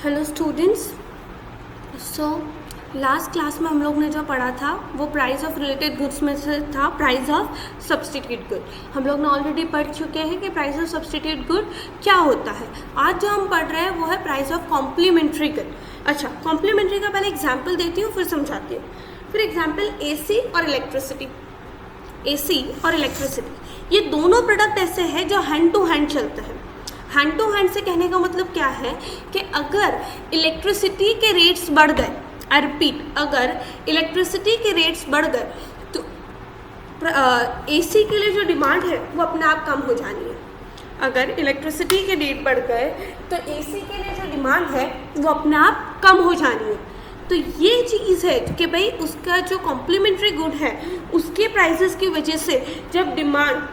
Hello students. So last class में हम लोग ने जो पढ़ा था वो प्राइस ऑफ रिलेटेड गुड्स में से था प्राइस ऑफ सब्स्टिट्यूट गुड। हम लोग ने ऑलरेडी पढ़ चुके हैं कि प्राइस ऑफ सब्स्टिट्यूट गुड क्या होता है। आज जो हम पढ़ रहे हैं वो है प्राइस ऑफ कॉम्प्लीमेंट्री गुड। अच्छा, कॉम्प्लीमेंट्री का पहले एग्जाम्पल देती हूँ फिर समझाती हूँ। फिर एग्जाम्पल एसी और इलेक्ट्रिसिटी। एसी और इलेक्ट्रिसिटी ये दोनों प्रोडक्ट ऐसे हैं जो हैंड टू हैंड चलते हैं। हैंड टू हैंड से कहने का मतलब क्या है कि अगर इलेक्ट्रिसिटी के रेट्स बढ़ गए, आई रिपीट, अगर इलेक्ट्रिसिटी के रेट्स बढ़ गए तो एसी के लिए जो डिमांड है वो अपने आप कम हो जानी है। अगर इलेक्ट्रिसिटी के रेट बढ़ गए तो एसी के लिए जो डिमांड है वो अपने आप कम हो जानी है। तो ये चीज़ है कि भाई उसका जो कॉम्प्लीमेंट्री गुड है उसके प्राइसेस की वजह से जब डिमांड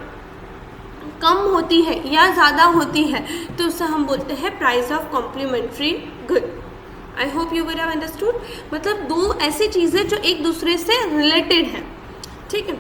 कम होती है या ज़्यादा होती है तो उसे हम बोलते हैं price of complementary good. I hope you will have understood. मतलब दो ऐसी चीज़ें जो एक दूसरे से रिलेटेड हैं, ठीक है।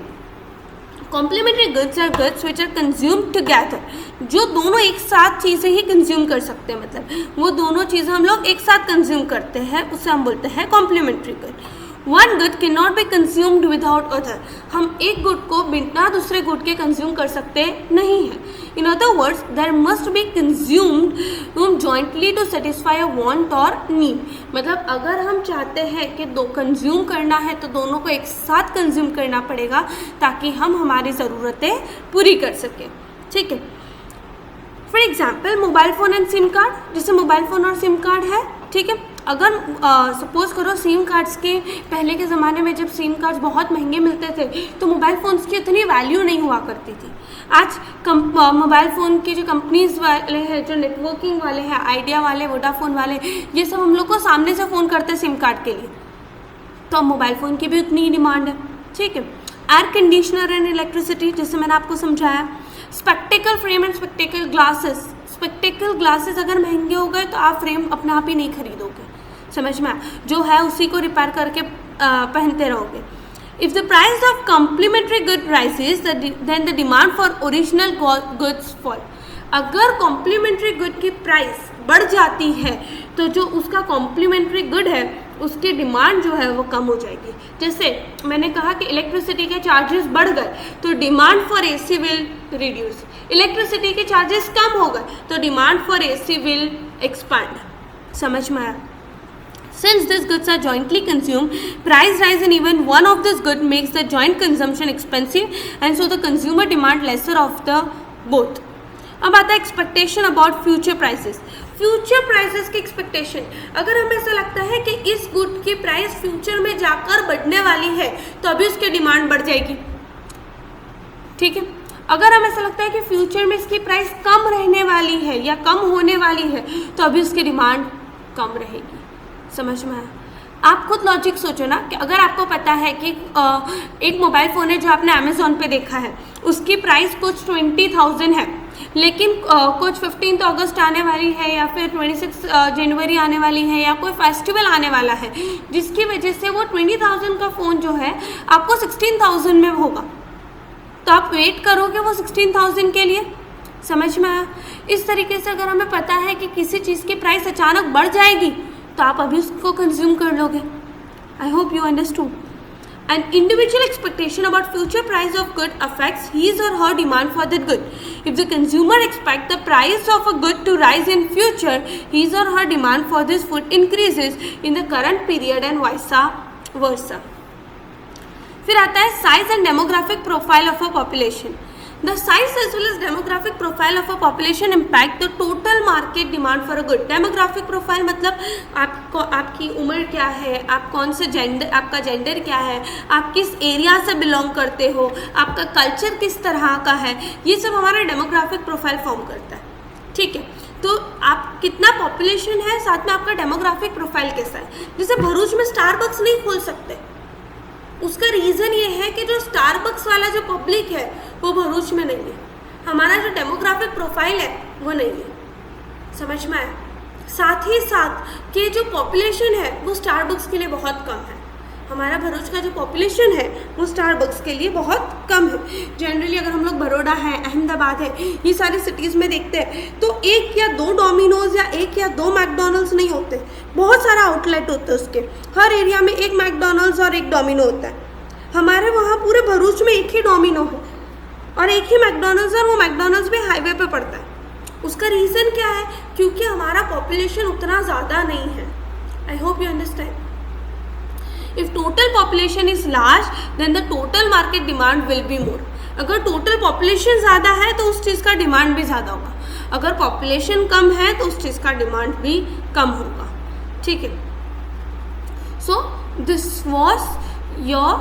Complementary goods are goods which are consumed together, जो दोनों एक साथ चीज़ें ही कंज्यूम कर सकते हैं, मतलब वो दोनों चीज़ें हम लोग एक साथ कंज्यूम करते हैं, उसे हम बोलते हैं complementary good. One good can not be consumed without other, हम एक गुड को बिना दूसरे गुड के कंज्यूम कर सकते नहीं हैं। In other words there must be consumed jointly to satisfy a want और नीड। मतलब अगर हम चाहते हैं कि दो कंज्यूम करना है तो दोनों को एक साथ कंज्यूम करना पड़ेगा ताकि हम हमारी ज़रूरतें पूरी कर सकें, ठीक है। For example mobile phone and SIM card, जैसे मोबाइल फ़ोन और सिम कार्ड है, ठीक है। अगर सपोज़ करो सिम कार्ड्स के पहले के ज़माने में जब सिम कार्ड्स बहुत महंगे मिलते थे तो मोबाइल फ़ोन्स की इतनी वैल्यू नहीं हुआ करती थी। आज मोबाइल फ़ोन की जो कंपनीज़ वाले हैं, जो नेटवर्किंग वाले हैं, आइडिया वाले, वोडाफोन वाले, ये सब हम लोग को सामने से फ़ोन करते हैं सिम कार्ड के लिए, तो अब मोबाइल फ़ोन की भी उतनी ही डिमांड है, ठीक है। एयर कंडीशनर एंड इलेक्ट्रिसिटी, जैसे मैंने आपको समझाया। Spectacled frame and spectacled glasses, spectacled glasses अगर महंगे हो गए तो आप फ्रेम अपने आप ही नहीं खरीदोगे, समझ में आया, जो है उसी को रिपेयर करके पहनते रहोगे। If the price of complementary good rises then the demand for original goods fall. अगर कॉम्प्लीमेंट्री गुड की प्राइस बढ़ जाती है तो जो उसका कॉम्प्लीमेंट्री गुड है उसकी डिमांड जो है वो कम हो जाएगी। जैसे मैंने कहा कि इलेक्ट्रिसिटी के चार्जेस बढ़ गए तो demand for AC will reduce, electricity के चार्जेस कम हो गए तो demand for AC will expand, समझ में आया। Since these goods are jointly consumed, price rise in even one of this good makes the joint consumption expensive and so the consumer demand lesser of the both. अब आता है expectation about future prices. Future prices की expectation, अगर हमें ऐसा लगता है कि इस गुड की प्राइस फ्यूचर में जाकर बढ़ने वाली है तो अभी उसकी डिमांड बढ़ जाएगी, ठीक है। अगर हमें ऐसा लगता है कि फ्यूचर में इसकी प्राइस कम रहने वाली है या कम होने वाली है तो अभी उसकी डिमांड कम रहेगी, समझ में आया। आप खुद लॉजिक सोचो ना कि अगर आपको पता है कि एक मोबाइल फ़ोन है जो आपने अमेज़ॉन पे देखा है, उसकी प्राइस कुछ 20,000 है, लेकिन कुछ 15 अगस्त आने वाली है या फिर 26 जनवरी आने वाली है या कोई फेस्टिवल आने वाला है जिसकी वजह से वो 20,000 का फ़ोन जो है आपको 16,000 में होगा, तो आप वेट करोगे वो 16,000 के लिए, समझ में आया। इस तरीके से अगर हमें पता है कि किसी चीज़ की प्राइस अचानक बढ़ जाएगी तो आप अभी उसको कंज्यूम कर लोगे। आई hope you understood. An individual expectation about future price of good affects his or her demand for that good. If the consumer expects the price of a good to rise in future, his or her demand for this food increases in the current period and vice versa. फिर आता है size and demographic profile of a population. The size as well as demographic profile of a population impact the total market demand for a good. Demographic profile मतलब आपको आपकी उम्र क्या है, आप कौन से जेंडर, आपका जेंडर क्या है, आप किस एरिया से बिलोंग करते हो, आपका कल्चर किस तरह का है, ये सब हमारा डेमोग्राफिक प्रोफाइल फॉर्म करता है, ठीक है। तो आप कितना पॉपुलेशन है, साथ में आपका डेमोग्राफिक प्रोफाइल कैसा है। जैसे भरूच में स्टारबक्स नहीं खोल सकते, उसका रीज़न ये है कि जो स्टारबक्स वाला जो पब्लिक है वो भरूच में नहीं है, हमारा जो डेमोग्राफिक प्रोफाइल है वो नहीं है, समझ में आया। साथ ही साथ कि जो पॉपुलेशन है वो स्टारबक्स के लिए बहुत कम है, हमारा भरूच का जो पॉपुलेशन है वो स्टारबक्स के लिए बहुत कम है। जनरली अगर हम लोग बड़ौदा है, अहमदाबाद है, ये सारी सिटीज़ में देखते हैं तो एक या दो डोमिनोज या एक या दो मैकडोनल्ड्स नहीं होते, बहुत सारा आउटलेट होता है उसके। हर एरिया में एक मैकडोनल्ड्स और एक डोमिनो होता है। हमारे वहाँ पूरे भरूच में एक ही डोमिनो है और एक ही मैकडोनल्ड्स, और वो मैकडोनल्ड्स भी हाईवे पे पड़ता है। उसका रीज़न क्या है? क्योंकि हमारा पॉपुलेशन उतना ज़्यादा नहीं है। I hope you understand. If total population is large, then the total market demand will be more. अगर टोटल पॉपुलेशन ज़्यादा है तो उस चीज़ का डिमांड भी ज़्यादा होगा, अगर पॉपुलेशन कम है तो उस चीज़ का डिमांड भी कम होगा। ठीक है, so this was your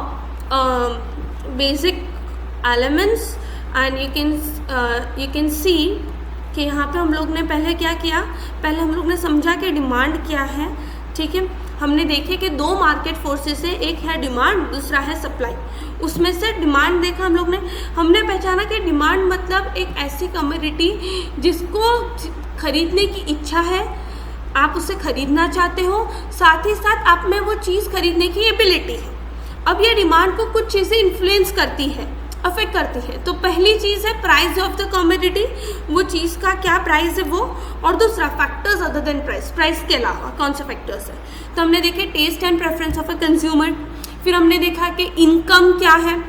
basic elements and you can see कि यहाँ पे हम लोग ने पहले क्या किया, पहले हम लोग ने समझा कि डिमांड क्या है। ठीक है, हमने देखे कि दो मार्केट फोर्सेस है, एक है डिमांड, दूसरा है सप्लाई। उसमें से डिमांड देखा हम लोग ने, हमने पहचाना कि डिमांड मतलब एक ऐसी कमोडिटी जिसको खरीदने की इच्छा है, आप उसे खरीदना चाहते हो, साथ ही साथ आप में वो चीज़ खरीदने की एबिलिटी है। अब ये डिमांड को कुछ चीज़ें इन्फ्लुएंस करती है, अफेक्ट करती है। तो पहली चीज़ है प्राइस ऑफ द कमोडिटी, वो चीज़ का क्या प्राइस है वो, और दूसरा factors other than price, price के अलावा कौन से फैक्टर्स है। तो हमने देखे taste and preference of a consumer, फिर हमने देखा कि इनकम क्या है,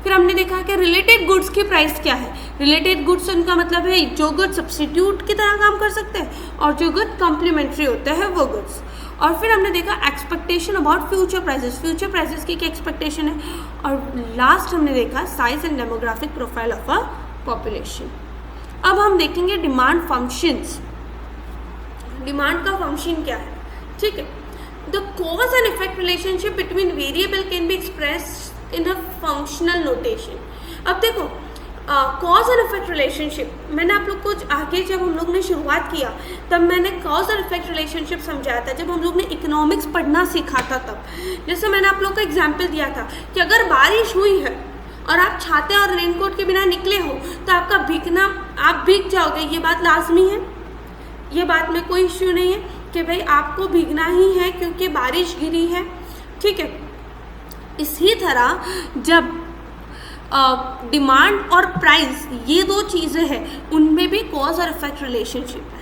फिर हमने देखा कि रिलेटेड गुड्स की प्राइस क्या है। रिलेटेड गुड्स उनका मतलब है जो गुड्स सब्स्टिट्यूट की तरह काम कर सकते हैं और जो गुड कॉम्प्लीमेंट्री होते हैं वो गुड्स। और फिर हमने देखा expectation about future prices, future prices की क्या एक्सपेक्टेशन है। और लास्ट हमने देखा size and demographic profile of a population. अब हम देखेंगे डिमांड फंक्शंस, डिमांड का फंक्शन क्या है। ठीक है, the cause and effect relationship between variable can be expressed in a functional notation. अब देखो कॉज एंड इफेक्ट रिलेशनशिप, मैंने आप लोग को आगे जब हम लोग ने शुरुआत किया तब मैंने कॉज और इफेक्ट रिलेशनशिप समझाया था, जब हम लोग ने इकोनॉमिक्स पढ़ना सीखा था तब। जैसे मैंने आप लोग को एग्जाम्पल दिया था कि अगर बारिश हुई है और आप छाते और रेनकोट के बिना निकले हो तो आपका भीगना, आप भीग जाओगे, ये बात लाजमी है, ये बात में कोई इश्यू नहीं है कि भाई आपको भीगना ही है क्योंकि बारिश गिरी है। ठीक है, इसी तरह जब डिमांड और प्राइस ये दो चीज़ें हैं उनमें भी कॉज और इफेक्ट रिलेशनशिप है।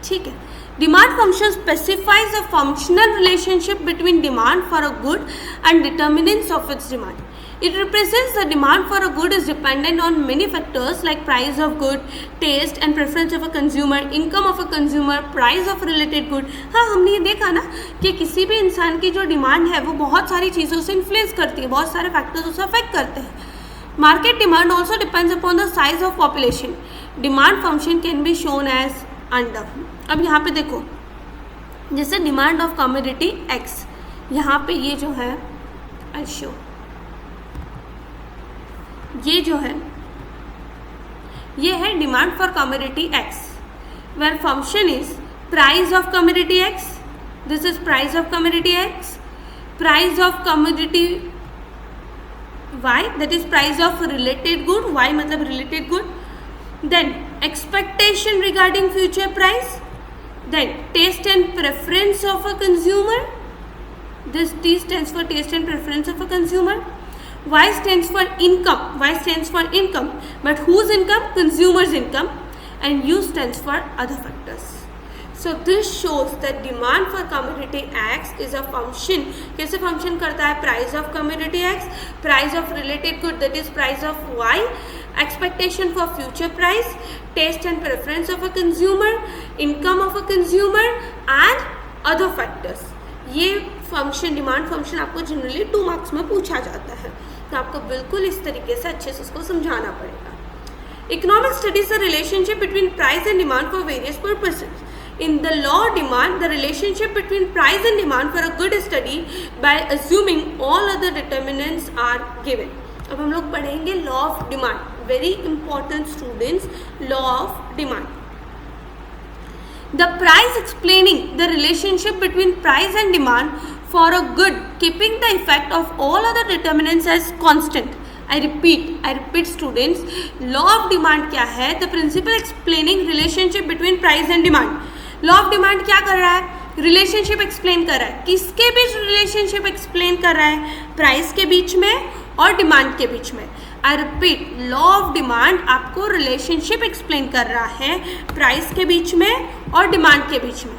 ठीक है, demand function specifies a functional relationship between demand for a good and determinants of its demand. It represents the demand for a good is dependent on many factors like price of good, taste and preference of a consumer, income of a consumer, price of related good. हाँ, हमने ये देखा ना कि किसी भी इंसान की जो डिमांड है वो बहुत सारी चीज़ों से इन्फ्लुएंस करती है, बहुत सारे फैक्टर्स उसे अफेक्ट करते हैं. Market demand also depends upon the size of population. Demand function can be shown as under. अब यहाँ पे देखो, जैसे डिमांड ऑफ कमोडिटी X, यहाँ पे ये जो है I'll show, ये जो है ये है demand for commodity X, where function is price of commodity X. This is price of commodity X. Price of commodity Y, that is price of related good. Y मतलब related good. Then expectation regarding future price. Then taste and preference of a consumer. This T stands for taste and preference of a consumer. Y stands for income. Y stands for income. But whose income? Consumer's income. And U stands for other factors. So this shows that demand for commodity X is a function. कैसे function करता है? Price of commodity X, price of related good, that is price of Y, expectation for future price, taste and preference of a consumer, income of a consumer and other factors. ये function, demand function आपको generally 2 marks में पूछा जाता है, तो आपको बिल्कुल इस तरीके से अच्छे से उसको समझाना पड़ेगा. Economics studies the relationship between price and demand for various purposes. In the law of demand, the relationship between price and demand for a good is studied by assuming all other determinants are given. अब हम लोग पढ़ेंगे law of demand. Very important students, law of demand. The price explaining the relationship between price and demand for a good, keeping the effect of all other determinants as constant. I repeat students, law of demand क्या है? The principle explaining relationship between price and demand. Law of demand क्या कर रहा है relationship explain कर रहा है। किसके बीच रिलेशनशिप एक्सप्लेन कर रहा है? प्राइस के बीच में और डिमांड के बीच में। I repeat, law of demand आपको रिलेशनशिप एक्सप्लेन कर रहा है प्राइस के बीच में और डिमांड के बीच में।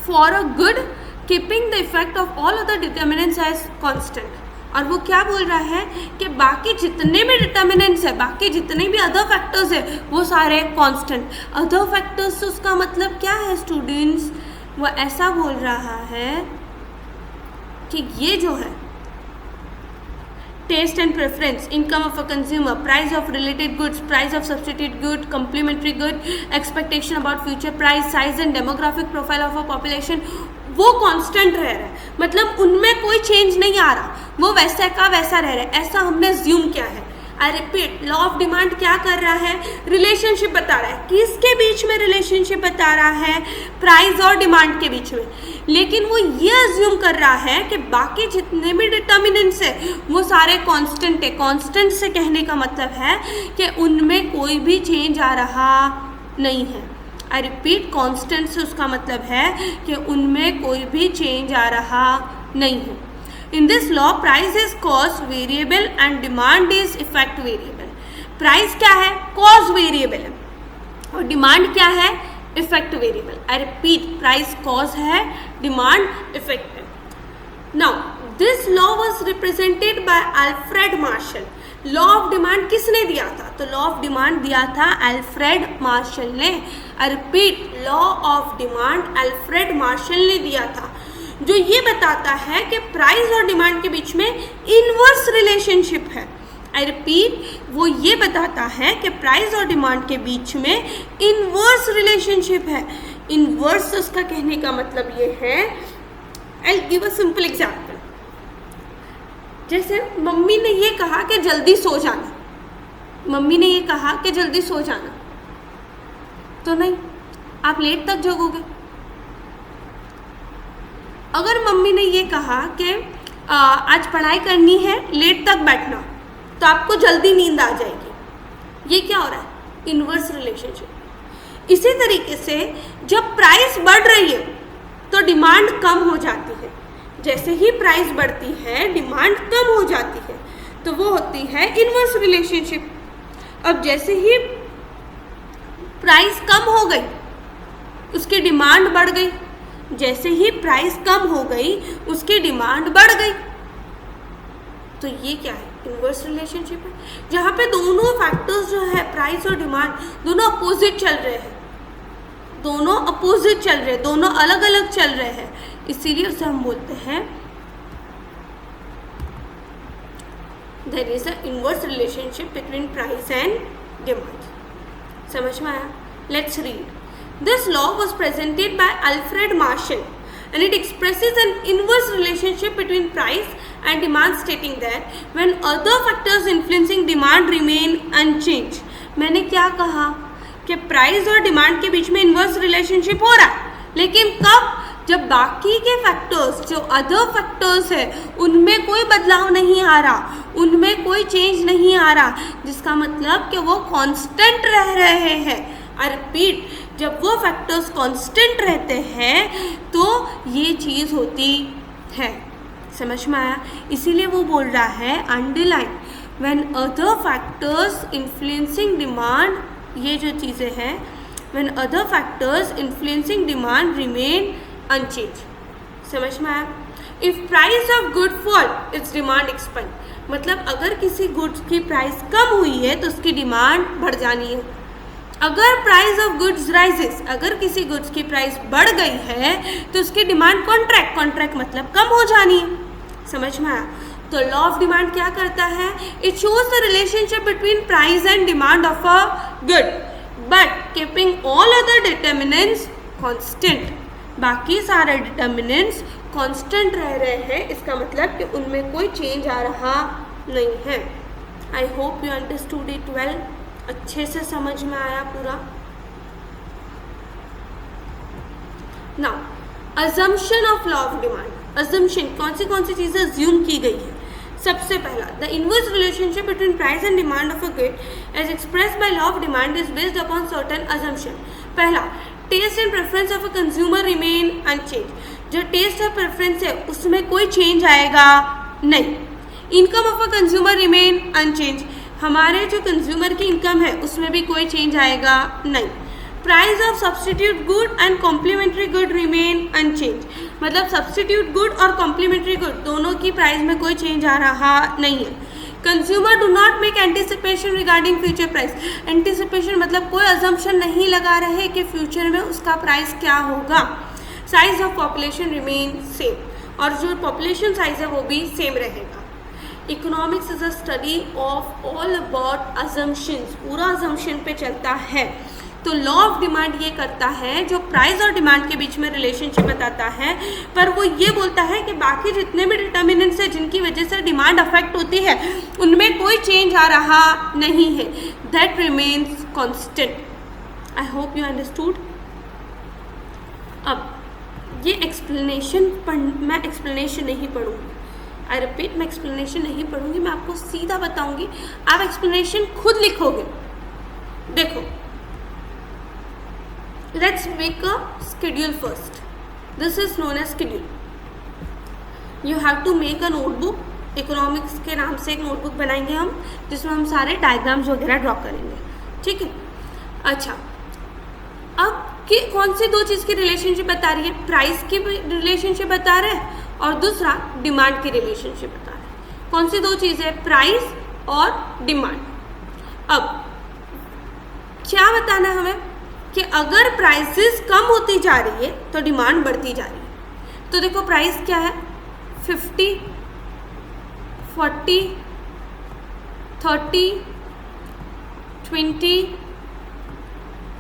For a good keeping the effect of all other determinants as constant. और वो क्या बोल रहा है कि बाकी जितने भी डिटर्मिनेंट्स है, बाकी जितने भी अदर फैक्टर्स है, वो सारे कांस्टेंट। अदर फैक्टर्स उसका मतलब क्या है स्टूडेंट्स? वो ऐसा बोल रहा है कि ये जो है taste and preference, income of a consumer, price of related goods, price of substitute good, complementary good, expectation about future price, size and demographic profile of a population, वो कांस्टेंट रह रहा है। मतलब उनमें कोई चेंज नहीं आ रहा, वो वैसा का वैसा रह रहा है, ऐसा हमने ज्यूम किया है। I repeat, law of demand क्या कर रहा है? रिलेशनशिप बता रहा है। किसके बीच में रिलेशनशिप बता रहा है? प्राइस और डिमांड के बीच में। लेकिन वो ये अज्यूम कर रहा है कि बाकी जितने भी डिटर्मिनेंट्स है वो सारे कांस्टेंट है। कांस्टेंट से कहने का मतलब है कि उनमें कोई भी चेंज आ रहा नहीं है। आई रिपीट, कांस्टेंट से उसका मतलब है कि उनमें कोई भी चेंज आ रहा नहीं है। In this law, price is cost variable and demand is effect variable. Price क्या है? Cost variable है और demand क्या है? Effect variable. I repeat, price cost है, demand effect है। Now, this law was represented by Alfred Marshall. Law of demand किसने दिया था? तो law of demand दिया था Alfred Marshall ने। I repeat, law of demand Alfred Marshall ने दिया था, जो ये बताता है कि प्राइस और डिमांड के बीच में इनवर्स रिलेशनशिप है। आई रिपीट, वो ये बताता है कि प्राइस और डिमांड के बीच में इनवर्स रिलेशनशिप है। इनवर्स उसका कहने का मतलब ये है, I give a simple example. जैसे मम्मी ने ये कहा कि जल्दी सो जाना, मम्मी ने ये कहा कि जल्दी सो जाना, तो नहीं, आप लेट तक जगोगे। अगर मम्मी ने ये कहा कि आज पढ़ाई करनी है, लेट तक बैठना, तो आपको जल्दी नींद आ जाएगी। ये क्या हो रहा है? Inverse relationship. इसी तरीके से जब प्राइस बढ़ रही है तो डिमांड कम हो जाती है, जैसे ही प्राइस बढ़ती है डिमांड कम हो जाती है, तो वो होती है इनवर्स रिलेशनशिप। अब जैसे ही प्राइस कम हो गई उसकी डिमांड बढ़ गई, जैसे ही प्राइस कम हो गई उसकी डिमांड बढ़ गई, तो ये क्या है? इनवर्स रिलेशनशिप है, जहाँ पे दोनों फैक्टर्स जो है प्राइस और डिमांड दोनों अपोजिट चल रहे हैं, दोनों अपोजिट चल रहे हैं, दोनों अलग अलग चल रहे हैं, इसीलिए उसे हम बोलते हैं there is a inverse relationship between price and demand. समझ में आया? Let's read. This law was presented by Alfred Marshall and it expresses an inverse relationship between price and demand, stating that when other factors influencing demand remain unchanged. मैंने क्या कहा कि price और demand के बीच में इनवर्स रिलेशनशिप हो रहा है, लेकिन कब? जब बाकी के फैक्टर्स, जो अदर फैक्टर्स है, उनमें कोई बदलाव नहीं आ रहा, उनमें कोई चेंज नहीं आ रहा, जिसका मतलब कि वो कांस्टेंट रह रहे हैं। आई रिपीट, जब वो फैक्टर्स कांस्टेंट रहते हैं तो ये चीज़ होती है। समझ में आया? इसीलिए वो बोल रहा है underline when other factors influencing demand, ये जो चीज़ें हैं, when other factors influencing demand remain unchange. समझ में आया? If price of good fall its demand expand, मतलब अगर किसी गुड्स की प्राइस कम हुई है तो उसकी डिमांड बढ़ जानी है। अगर प्राइस ऑफ गुड्स राइजेस, अगर किसी गुड्स की प्राइस बढ़ गई है तो उसकी डिमांड कॉन्ट्रैक्ट मतलब कम हो जानी है। समझ में आया? तो लॉ ऑफ डिमांड क्या करता है? It shows the relationship between price and demand of a good but keeping all other determinants constant. बाकी सारे डिटर्मिनेंट्स कांस्टेंट रह रहे हैं, इसका मतलब कि उनमें कोई चेंज आ रहा नहीं है। I hope you understood it well. अच्छे से समझ में आया पूरा। Now assumption of law of demand. Assumption कौन सी चीज़ें अज्यूम की गई है? सबसे पहला, the inverse relationship between price and demand of a good as expressed by law of demand is based upon certain assumption. पहला, taste and preference of a consumer remain unchange. जो टेस्ट और preference है उसमें कोई change आएगा नहीं। Income of a consumer remain unchange, हमारे जो कंज्यूमर की इनकम है उसमें भी कोई चेंज आएगा नहीं। Price of substitute good and complementary good remain unchange, मतलब सब्सटीट्यूट गुड और कॉम्प्लीमेंट्री गुड दोनों की प्राइस में कोई चेंज आ रहा नहीं है। Consumer do not make anticipation regarding future price. Anticipation मतलब कोई अजम्पशन नहीं लगा रहे कि फ्यूचर में उसका प्राइस क्या होगा। Size of population remain same, और जो पॉपुलेशन साइज है वो भी सेम रहेगा। Economics is a study of all about assumptions, पूरा अजम्पशन पे चलता है। तो लॉ ऑफ डिमांड ये करता है, जो प्राइस और डिमांड के बीच में रिलेशनशिप बताता है, पर वो ये बोलता है कि बाकी जितने भी डिटर्मिनेंट्स हैं जिनकी वजह से डिमांड अफेक्ट होती है उनमें कोई चेंज आ रहा नहीं है, that remains constant. I hope you understood. अब ये एक्सप्लेनेशन मैं एक्सप्लेनेशन नहीं पढ़ूंगी, आई रिपीट, मैं एक्सप्लेनेशन नहीं पढ़ूंगी, मैं आपको सीधा बताऊंगी, आप एक्सप्लेनेशन खुद लिखोगे। देखो, let's make a schedule first. This is known as schedule. You have to make a notebook. Economics के नाम से एक नोटबुक बनाएंगे हम, जिसमें हम सारे डायग्राम्स वगैरह ड्रॉ करेंगे, ठीक है। अच्छा, अब कि कौन सी दो चीज़ की रिलेशनशिप बता रही है? प्राइस की रिलेशनशिप बता रहे हैं और दूसरा डिमांड की रिलेशनशिप बता रहे हैं। कौन सी दो चीज़ है? प्राइस और डिमांड। अब क्या बताना है हमें कि अगर प्राइसेस कम होती जा रही है तो डिमांड बढ़ती जा रही है। तो देखो प्राइस क्या है, 50, 40, 30, 20,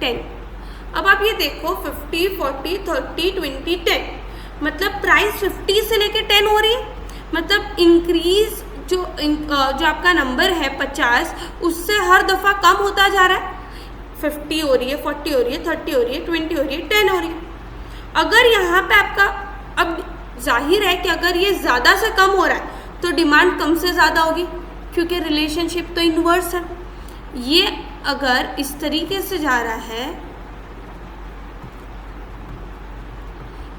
10। अब आप ये देखो 50, 40, 30, 20, 10, मतलब प्राइस 50 से लेके 10 हो रही है, मतलब इंक्रीज जो आपका नंबर है 50, उससे हर दफ़ा कम होता जा रहा है। 50 हो रही है, 40 हो रही है, 30 हो रही है, 20 हो रही है, 10 हो रही है। अगर यहाँ पे आपका, अब जाहिर है कि अगर ये ज़्यादा से कम हो रहा है तो डिमांड कम से ज़्यादा होगी, क्योंकि रिलेशनशिप तो इन्वर्स है। ये अगर इस तरीके से जा रहा है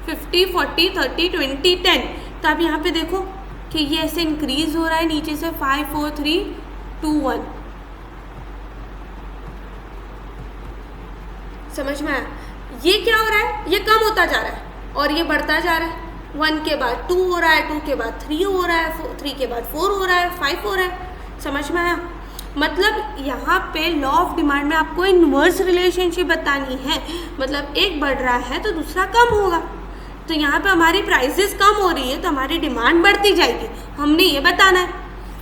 50, 40, 30, 20, 10, तो आप यहाँ पे देखो कि ये ऐसे इंक्रीज हो रहा है नीचे से 5, 4, 3, 2, 1। समझ में आया? ये क्या हो रहा है? ये कम होता जा रहा है और ये बढ़ता जा रहा है। 1 के बाद 2 हो रहा है, 2 के बाद 3 हो रहा है, 3 के बाद 4 हो रहा है, 5 हो रहा है। समझ में आया? मतलब यहाँ पे लॉ ऑफ डिमांड में आपको इन्वर्स रिलेशनशिप बतानी है, मतलब एक बढ़ रहा है तो दूसरा कम होगा। तो यहाँ पे हमारी प्राइसेस कम हो रही है तो हमारी डिमांड बढ़ती जाएगी, हमने ये बताना है,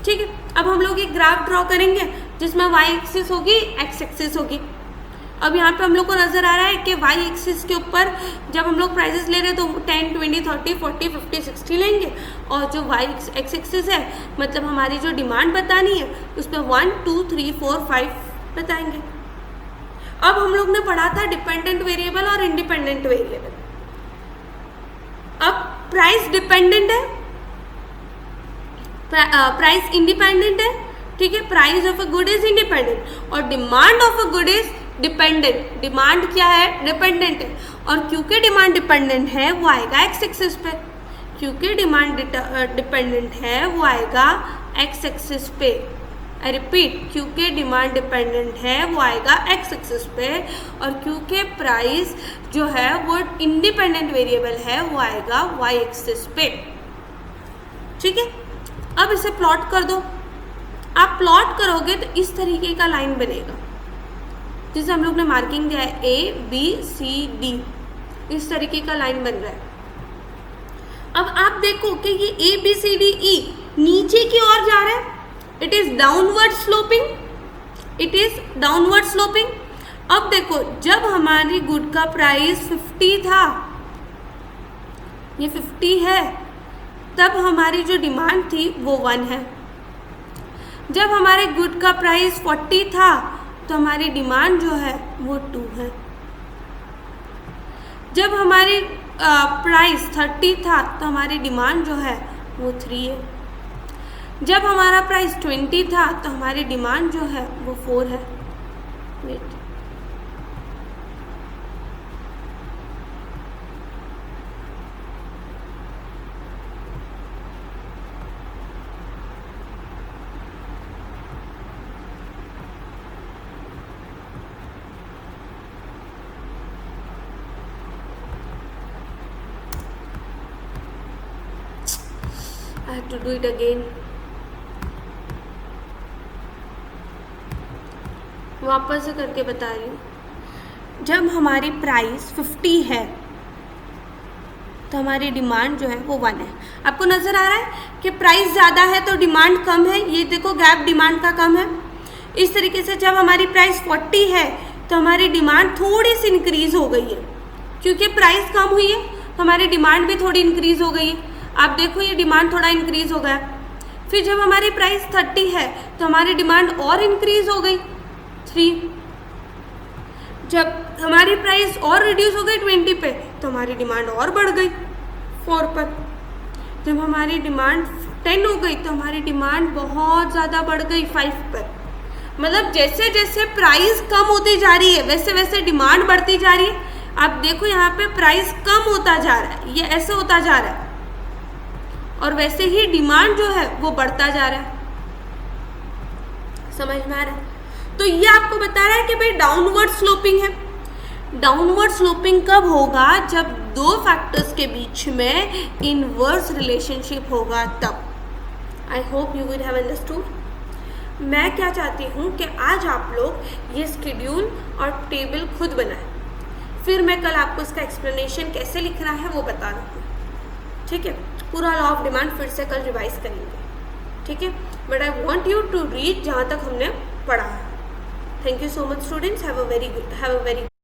ठीक है। अब हम लोग एक ग्राफ ड्रॉ करेंगे जिसमें वाई एक्सिस होगी, एक्स एक्सिस होगी। अब यहाँ पे हम लोग को नज़र आ रहा है कि वाई एक्सिस के ऊपर जब हम लोग प्राइसेस ले रहे हैं तो 10, 20, 30, 40, 50, 60 लेंगे, और जो वाई एक्स एक्सिस है मतलब हमारी जो डिमांड बतानी है उस पर 1, 2, 3, 4, 5 बताएंगे। अब हम लोग ने पढ़ा था डिपेंडेंट वेरिएबल और इंडिपेंडेंट वेरिएबल। अब प्राइस डिपेंडेंट है, प्राइस इंडिपेंडेंट है, ठीक है। Price of a good is independent और demand of a good is dependent. Demand क्या है? डिपेंडेंट है, और क्योंकि डिमांड डिपेंडेंट है वो आएगा एक्स एक्सिस पे। क्योंकि डिमांड डिपेंडेंट है वो आएगा एक्स एक्सिस पे। आई रिपीट, क्योंकि डिमांड डिपेंडेंट है वो आएगा एक्स एक्सिस पे, और क्योंकि प्राइस जो है वो इंडिपेंडेंट वेरिएबल है वो आएगा वाई एक्सिस पे, ठीक है। अब इसे प्लॉट कर दो। आप प्लॉट करोगे तो इस तरीके का लाइन बनेगा, जिसे हम लोग ने मार्किंग दिया है A, B, C, D, इस तरीके का लाइन बन रहा है। अब आप देखो कि ये A, B, C, D, E नीचे की ओर जा रहा है, it is downward sloping, it is downward sloping. अब देखो जब हमारी गुड का प्राइस 50 था, ये 50 है, तब हमारी जो डिमांड थी वो 1 है। जब हमारे गुड का प्राइस 40 था तो हमारी डिमांड जो है वो 2 है। जब हमारी प्राइस 30 था तो हमारी डिमांड जो है वो 3 है। जब हमारा प्राइस 20 था तो हमारी डिमांड जो है वो 4 है। Wait, I have to do it again. वापस से करके बता रही हूँ। जब हमारी प्राइस 50 है तो हमारी डिमांड जो है वो 1 है। आपको नज़र आ रहा है कि प्राइस ज़्यादा है तो डिमांड कम है। ये देखो गैप डिमांड का कम है। इस तरीके से जब हमारी प्राइस 40 है तो हमारी डिमांड थोड़ी सी इंक्रीज हो गई है, क्योंकि प्राइस कम हुई है तो हमारी डिमांड भी थोड़ी इंक्रीज हो गई है। आप देखो ये डिमांड थोड़ा इंक्रीज हो गया। फिर जब हमारी प्राइस 30 है तो हमारी डिमांड और इंक्रीज हो गई 3। जब हमारी प्राइस और रिड्यूस हो गई 20 पे तो हमारी डिमांड और बढ़ गई 4 पर। जब हमारी डिमांड 10 हो गई तो हमारी डिमांड बहुत ज़्यादा बढ़ गई 5 पर। मतलब जैसे जैसे प्राइस कम होती जा रही है वैसे वैसे डिमांड बढ़ती जा रही है। आप देखो यहाँ पे प्राइस कम होता जा रहा है, ये ऐसे होता जा रहा है, और वैसे ही डिमांड जो है वो बढ़ता जा रहा है। समझ में आ रहा है? तो ये आपको बता रहा है कि भाई डाउनवर्ड स्लोपिंग है। डाउनवर्ड स्लोपिंग कब होगा? जब दो फैक्टर्स के बीच में इनवर्स रिलेशनशिप होगा तब। आई hope you will have understood. मैं क्या चाहती हूँ कि आज आप लोग ये स्केड्यूल और टेबल खुद बनाएं, फिर मैं कल आपको इसका एक्सप्लेनेशन कैसे लिखना है वो बता दूँगी। ठीक है, पूरा लॉ ऑफ डिमांड फिर से कल रिवाइज करेंगे। ठीक है, but I want you to read जहाँ तक हमने पढ़ा है। Thank you so much students, have a very